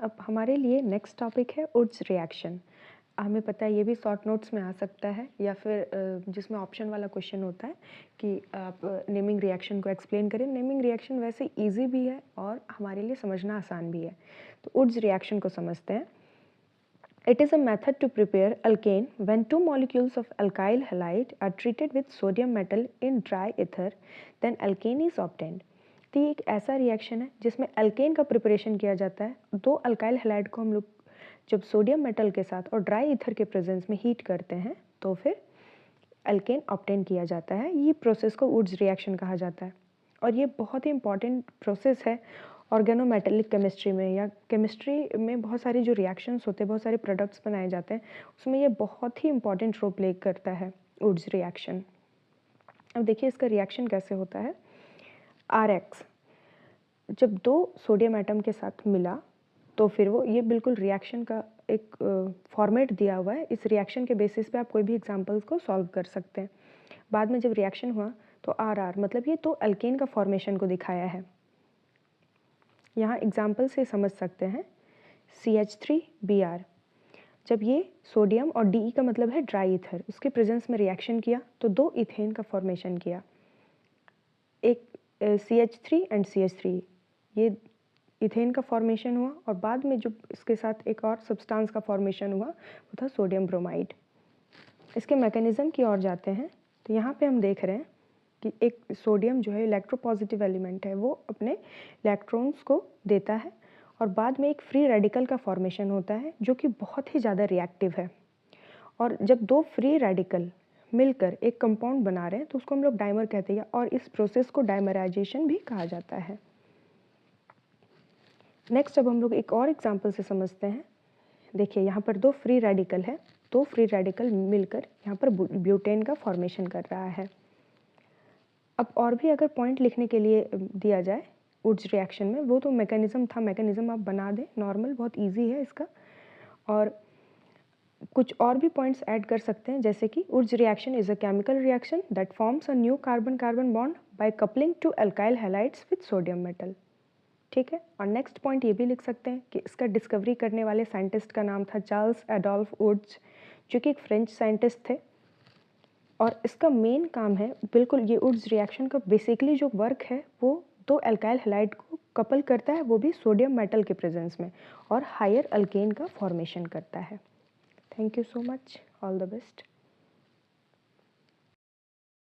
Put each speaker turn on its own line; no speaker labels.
अब हमारे लिए नेक्स्ट टॉपिक है वुड्स रिएक्शन। हमें पता है ये भी शॉर्ट नोट्स में आ सकता है या फिर जिसमें ऑप्शन वाला क्वेश्चन होता है कि आप नेमिंग रिएक्शन को एक्सप्लेन करें। नेमिंग रिएक्शन वैसे इजी भी है और हमारे लिए समझना आसान भी है। तो वुड्स रिएक्शन को समझते हैं। It is a method to prepare alkane when two molecules of alkyl halide are treated with sodium metal in dry ether, then alkane is obtained. तो ये एक ऐसा रिएक्शन है जिसमें अल्केन का प्रिपरेशन किया जाता है। दो अल्काइल हैलाइड को हम लोग जब सोडियम मेटल के साथ और ड्राई ईथर के प्रेजेंस में हीट करते हैं तो फिर अल्केन ऑब्टेन किया जाता है। ये प्रोसेस को वुड्स रिएक्शन कहा जाता है और ये बहुत ही इंपॉर्टेंट प्रोसेस है ऑर्गेनोमेटेलिक केमिस्ट्री में या केमिस्ट्री में बहुत सारी जो रिएक्शंस होते हैं, बहुत सारे प्रोडक्ट्स बनाए जाते हैं, उसमें ये बहुत ही इंपॉर्टेंट रोल प्ले करता है वुड्स रिएक्शन। अब देखिए इसका रिएक्शन कैसे होता है। RX जब दो सोडियम एटम के साथ मिला तो फिर वो ये बिल्कुल रिएक्शन का एक फॉर्मेट दिया हुआ है। इस रिएक्शन के बेसिस पे आप कोई भी एग्जांपल्स को सॉल्व कर सकते हैं। बाद में जब रिएक्शन हुआ तो RR मतलब ये तो अल्केन का फॉर्मेशन को दिखाया है। यहाँ एग्जाम्पल से समझ सकते हैं। CH3Br जब ये सोडियम और DE का मतलब है ड्राई ईथर, उसके प्रेजेंस में रिएक्शन किया तो दो इथेन का फॉर्मेशन किया। एक CH3 एंड CH3 ये इथेन का फॉर्मेशन हुआ और बाद में जो इसके साथ एक और सब्सटेंस का फॉर्मेशन हुआ वो था सोडियम ब्रोमाइड। इसके मैकेनिज्म की ओर जाते हैं तो यहाँ पे हम देख रहे हैं कि एक सोडियम जो है इलेक्ट्रोपॉजिटिव एलिमेंट है, वो अपने इलेक्ट्रॉन्स को देता है और बाद में एक फ्री रेडिकल का फॉर्मेशन होता है जो कि बहुत ही ज़्यादा रिएक्टिव है। और जब दो फ्री रेडिकल मिलकर एक कंपाउंड बना रहे हैं तो उसको हम लोग डाइमर कहते हैं और इस प्रोसेस को डाइमराइजेशन भी कहा जाता है। नेक्स्ट अब हम लोग एक और एग्जांपल से समझते हैं। देखिए यहाँ पर दो फ्री रेडिकल है, दो फ्री रेडिकल मिलकर यहाँ पर ब्यूटेन का फॉर्मेशन कर रहा है। अब और भी अगर पॉइंट लिखने के लिए दिया जाए वुड्स रिएक्शन में, वो तो मैकेनिज्म था, मैकेनिज्म आप बना दें, नॉर्मल बहुत इजी है इसका। और कुछ और भी पॉइंट्स ऐड कर सकते हैं जैसे कि Wurtz reaction is a chemical reaction that forms a new carbon carbon bond by coupling two alkyl halides with sodium metal. ठीक है। और नेक्स्ट पॉइंट ये भी लिख सकते हैं कि इसका डिस्कवरी करने वाले साइंटिस्ट का नाम था चार्ल्स एडोल्फ वुड्स, जो कि एक फ्रेंच साइंटिस्ट थे। और इसका मेन काम है बिल्कुल ये वुड्स रिएक्शन का बेसिकली जो वर्क है वो दो अल्काइल हैलाइड को कपल करता है, वो भी सोडियम मेटल के प्रेजेंस में, और हायर अल्केन का फॉर्मेशन करता है। Thank you so much, all the best.